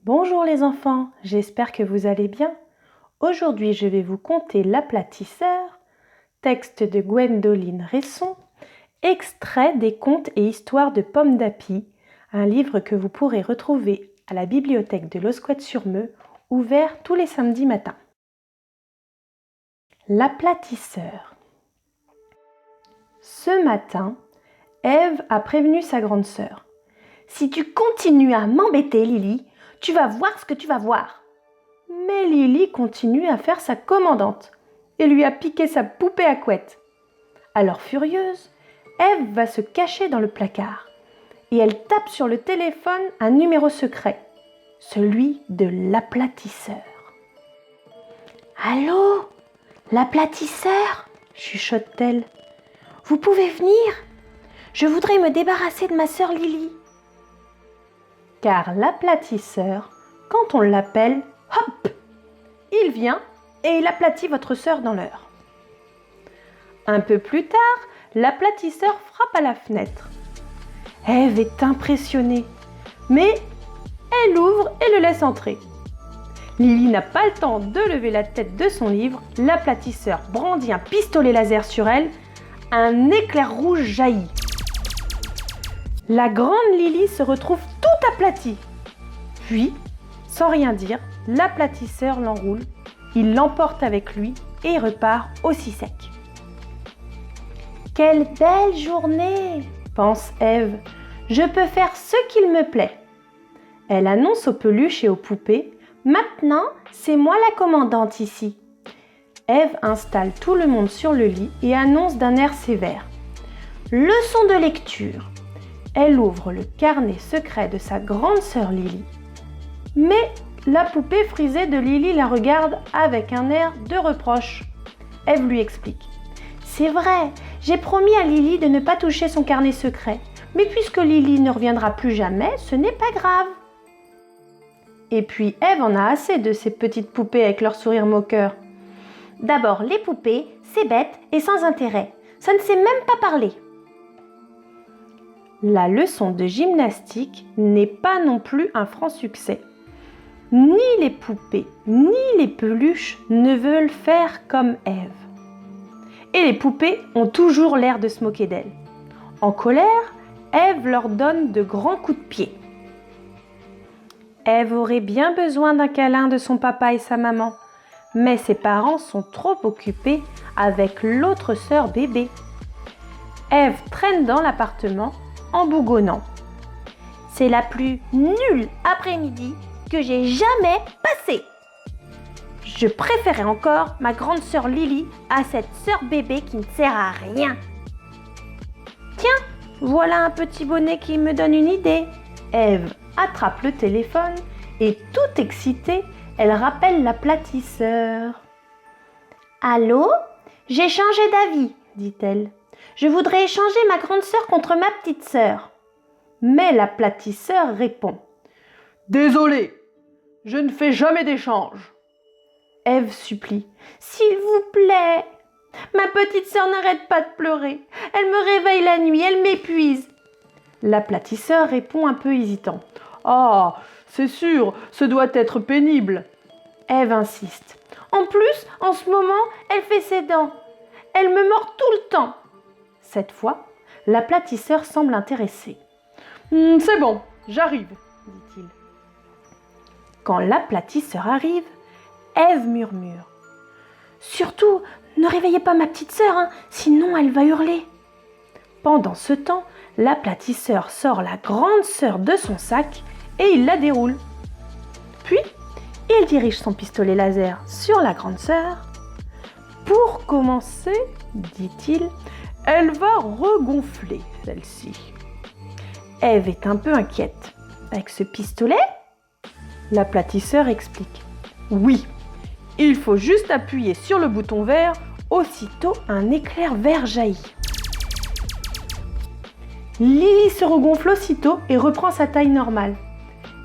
Bonjour les enfants, j'espère que vous allez bien. Aujourd'hui, je vais vous conter L'aplatisseur, texte de Gwendoline Resson, extrait des contes et histoires de Pomme d'Api, un livre que vous pourrez retrouver à la bibliothèque de l'Osquette-sur-Meux, ouvert tous les samedis matins. L'aplatisseur. Ce matin, Ève a prévenu sa grande sœur. « Si tu continues à m'embêter, Lily, tu vas voir ce que tu vas voir. » Mais Lily continue à faire sa commandante et lui a piqué sa poupée à couette. Alors furieuse, Ève va se cacher dans le placard et elle tape sur le téléphone un numéro secret, celui de l'aplatisseur. « Allô, l'aplatisseur ?» chuchote-t-elle. « Vous pouvez venir ? Je voudrais me débarrasser de ma sœur Lily. » Car l'aplatisseur, quand on l'appelle, hop, il vient et il aplatit votre sœur dans l'heure. Un peu plus tard, l'aplatisseur frappe à la fenêtre. Ève est impressionnée, mais elle ouvre et le laisse entrer. Lily n'a pas le temps de lever la tête de son livre, l'aplatisseur brandit un pistolet laser sur elle, un éclair rouge jaillit. La grande Lily se retrouve toute aplatie. Puis, sans rien dire, l'aplatisseur l'enroule, il l'emporte avec lui et repart aussi sec. « Quelle belle journée !» pense Ève. « Je peux faire ce qu'il me plaît. » Elle annonce aux peluches et aux poupées. « Maintenant, c'est moi la commandante ici. » Ève installe tout le monde sur le lit et annonce d'un air sévère. « Leçon de lecture. » Elle ouvre le carnet secret de sa grande sœur Lily. Mais la poupée frisée de Lily la regarde avec un air de reproche. Ève lui explique. « C'est vrai, j'ai promis à Lily de ne pas toucher son carnet secret. Mais puisque Lily ne reviendra plus jamais, ce n'est pas grave. » Et puis Ève en a assez de ces petites poupées avec leur sourire moqueur. « D'abord, les poupées, c'est bête et sans intérêt. Ça ne sait même pas parler. » La leçon de gymnastique n'est pas non plus un franc succès. Ni les poupées, ni les peluches ne veulent faire comme Ève. Et les poupées ont toujours l'air de se moquer d'elle. En colère, Ève leur donne de grands coups de pied. Ève aurait bien besoin d'un câlin de son papa et sa maman, mais ses parents sont trop occupés avec l'autre sœur bébé. Ève traîne dans l'appartement en bougonnant. « C'est la plus nulle après-midi que j'ai jamais passée. Je préférais encore ma grande sœur Lily à cette sœur bébé qui ne sert à rien. Tiens, voilà un petit bonnet qui me donne une idée. » Ève attrape le téléphone et toute excitée, elle rappelle l'aplatisseur. « Allô ? J'ai changé d'avis, dit-elle. Je voudrais échanger ma grande sœur contre ma petite sœur. » Mais l'aplatisseur répond. « Désolé, je ne fais jamais d'échange. » Ève supplie. « S'il vous plaît, ma petite sœur n'arrête pas de pleurer. Elle me réveille la nuit, elle m'épuise. » L'aplatisseur répond un peu hésitant. « Ah, c'est sûr, ce doit être pénible. » Ève insiste. « En plus, en ce moment, elle fait ses dents. Elle me mord tout le temps. » Cette fois, l'aplatisseur semble intéressé. « C'est bon, j'arrive, » dit-il. Quand l'aplatisseur arrive, Ève murmure. « Surtout, ne réveillez pas ma petite sœur, hein, sinon elle va hurler. » Pendant ce temps, l'aplatisseur sort la grande sœur de son sac et il la déroule. Puis, il dirige son pistolet laser sur la grande sœur. « Pour commencer, dit-il, elle va regonfler celle-ci. » Ève est un peu inquiète. « Avec ce pistolet ?» L'aplatisseur explique. « Oui, il faut juste appuyer sur le bouton vert, aussitôt un éclair vert jaillit. » Lily se regonfle aussitôt et reprend sa taille normale.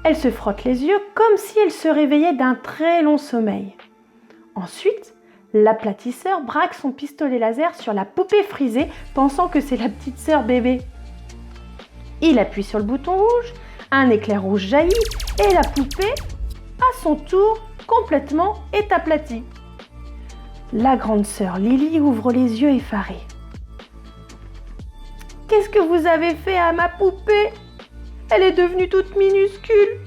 Elle se frotte les yeux comme si elle se réveillait d'un très long sommeil. Ensuite, l'aplatisseur braque son pistolet laser sur la poupée frisée, pensant que c'est la petite sœur bébé. Il appuie sur le bouton rouge, un éclair rouge jaillit et la poupée à son tour, complètement est aplatie. La grande sœur Lily ouvre les yeux effarée. « Qu'est-ce que vous avez fait à ma poupée? Elle est devenue toute minuscule. »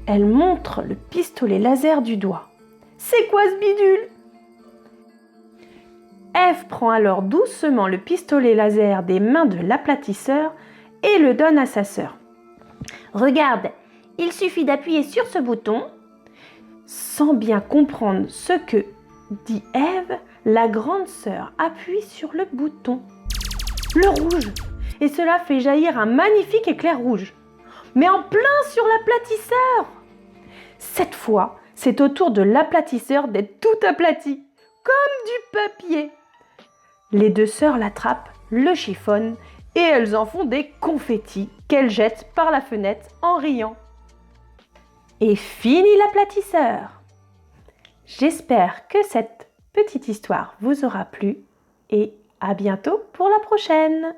Elle montre le pistolet laser du doigt. « C'est quoi ce bidule ?» Ève prend alors doucement le pistolet laser des mains de l'aplatisseur et le donne à sa sœur. « Regarde, il suffit d'appuyer sur ce bouton. » Sans bien comprendre ce que dit Ève, la grande sœur appuie sur le bouton. Le rouge, et cela fait jaillir un magnifique éclair rouge, mais en plein sur l'aplatisseur. Cette fois, c'est au tour de l'aplatisseur d'être tout aplati, comme du papier. Les deux sœurs l'attrapent, le chiffonnent, et elles en font des confettis qu'elles jettent par la fenêtre en riant. Et fini l'aplatisseur. J'espère que cette petite histoire vous aura plu et à bientôt pour la prochaine.